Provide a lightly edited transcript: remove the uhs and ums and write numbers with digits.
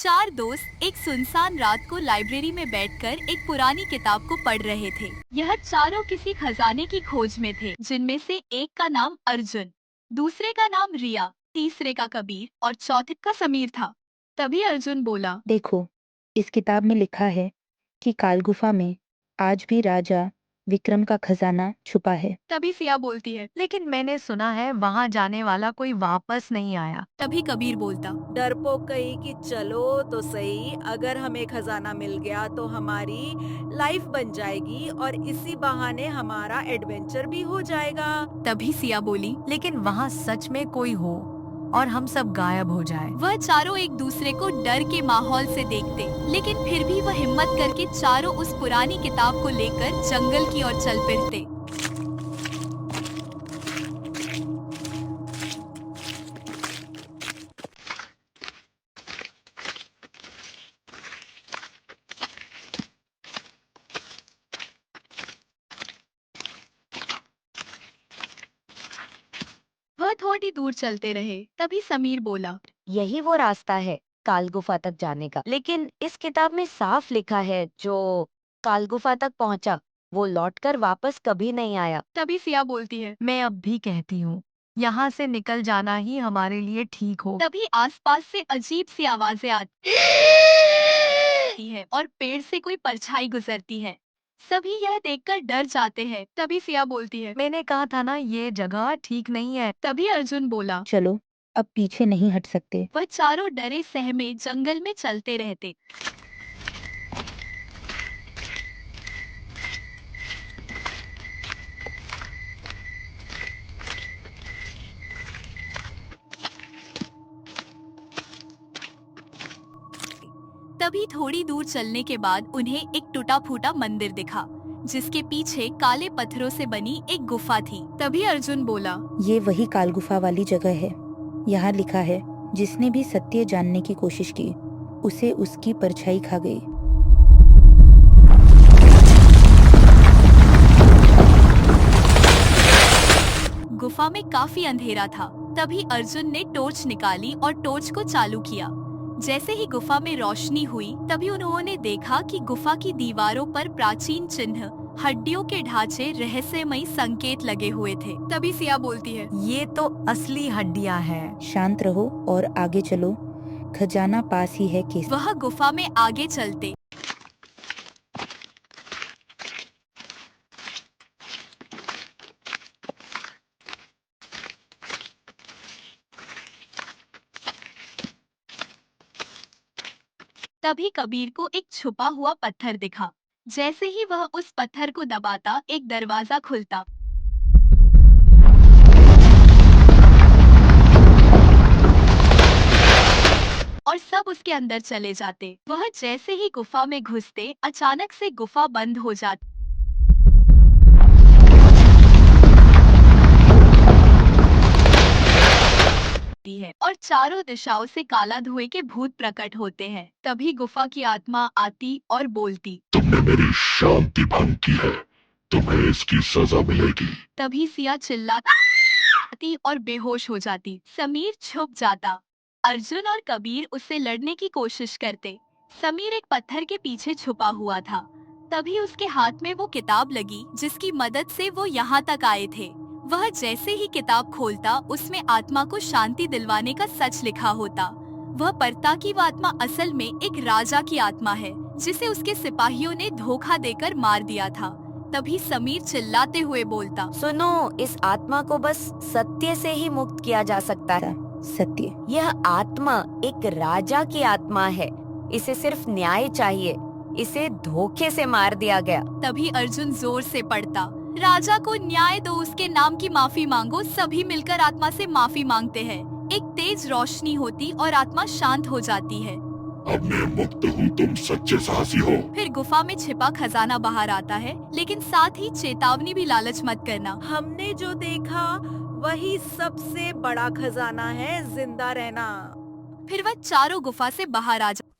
चार दोस्त एक सुनसान रात को लाइब्रेरी में बैठकर एक पुरानी किताब को पढ़ रहे थे। यह चारों किसी खजाने की खोज में थे, जिनमें से एक का नाम अर्जुन, दूसरे का नाम रिया, तीसरे का कबीर और चौथे का समीर था। तभी अर्जुन बोला, देखो, इस किताब में लिखा है कि काल गुफा में आज भी राजा विक्रम का खजाना छुपा है। तभी सिया बोलती है। लेकिन मैंने सुना है वहाँ जाने वाला कोई वापस नहीं आया। तभी कबीर बोलता, डरपोक कही कि चलो तो सही, अगर हमें खजाना मिल गया तो हमारी लाइफ बन जाएगी और इसी बहाने हमारा एडवेंचर भी हो जाएगा। तभी सिया बोली, लेकिन वहाँ सच में कोई हो और हम सब गायब हो जाए। वह चारों एक दूसरे को डर के माहौल से देखते, लेकिन फिर भी वह हिम्मत करके चारों उस पुरानी किताब को लेकर जंगल की ओर चल पड़ते। वह थोड़ी दूर चलते रहे। तभी समीर बोला, यही वो रास्ता है काल गुफा तक जाने का। लेकिन इस किताब में साफ लिखा है जो काल गुफा तक पहुंचा वो लौटकर वापस कभी नहीं आया। तभी सिया बोलती है। मैं अब भी कहती हूँ यहाँ से निकल जाना ही हमारे लिए ठीक हो। तभी आसपास से अजीब सी आवाजें आती है और पेड़ से कोई परछाई गुजरती है। सभी यह देखकर डर जाते हैं। तभी सिया बोलती है। मैंने कहा था ना ये जगह ठीक नहीं है। तभी अर्जुन बोला, चलो, अब पीछे नहीं हट सकते। वह चारों डरे सहमे जंगल में चलते रहते। तभी थोड़ी दूर चलने के बाद उन्हें एक टूटा फूटा मंदिर दिखा, जिसके पीछे काले पत्थरों से बनी एक गुफा थी। तभी अर्जुन बोला, ये वही काल गुफा वाली जगह है। यहाँ लिखा है, जिसने भी सत्य जानने की कोशिश की उसे उसकी परछाई खा गई। गुफा में काफी अंधेरा था। तभी अर्जुन ने टॉर्च निकाली और टॉर्च को चालू किया। जैसे ही गुफा में रोशनी हुई, तभी उन्होंने देखा कि गुफा की दीवारों पर प्राचीन चिन्ह, हड्डियों के ढांचे, रहस्यमयी संकेत लगे हुए थे। तभी सिया बोलती है, ये तो असली हड्डियाँ हैं। शांत रहो और आगे चलो, खजाना पास ही है। केस वह गुफा में आगे चलते। तभी कबीर को एक छुपा हुआ पत्थर दिखा। जैसे ही वह उस पत्थर को दबाता, एक दरवाजा खुलता और सब उसके अंदर चले जाते। वह जैसे ही गुफा में घुसते, अचानक से गुफा बंद हो जाती है और चारों दिशाओं से काला धुएं के भूत प्रकट होते हैं। तभी गुफा की आत्मा आती और बोलती, तुमने मेरी शांति भंग की है, तुम्हें इसकी सजा मिलेगी। तभी सिया चिल्लाती और बेहोश हो जाती। समीर छुप जाता। अर्जुन और कबीर उससे लड़ने की कोशिश करते। समीर एक पत्थर के पीछे छुपा हुआ था। तभी उसके हाथ में वो किताब लगी, जिसकी मदद से वो यहाँ तक आए थे। वह जैसे ही किताब खोलता, उसमें आत्मा को शांति दिलवाने का सच लिखा होता। वह पढ़ता कि वह आत्मा असल में एक राजा की आत्मा है, जिसे उसके सिपाहियों ने धोखा देकर मार दिया था। तभी समीर चिल्लाते हुए बोलता, सुनो, इस आत्मा को बस सत्य से ही मुक्त किया जा सकता है। सत्य। यह आत्मा एक राजा की आत्मा है, इसे सिर्फ न्याय चाहिए। इसे धोखे से मार दिया गया। तभी अर्जुन जोर से पढ़ता, राजा को न्याय दो, उसके नाम की माफी मांगो। सभी मिलकर आत्मा से माफी मांगते हैं। एक तेज रोशनी होती और आत्मा शांत हो जाती है। अब मैं मुक्त हूँ, तुम सच्चे साहसी हो। फिर गुफा में छिपा खजाना बाहर आता है, लेकिन साथ ही चेतावनी भी, लालच मत करना। हमने जो देखा वही सबसे बड़ा खजाना है, जिंदा रहना। फिर वह चारों गुफा से बाहर आ जाते।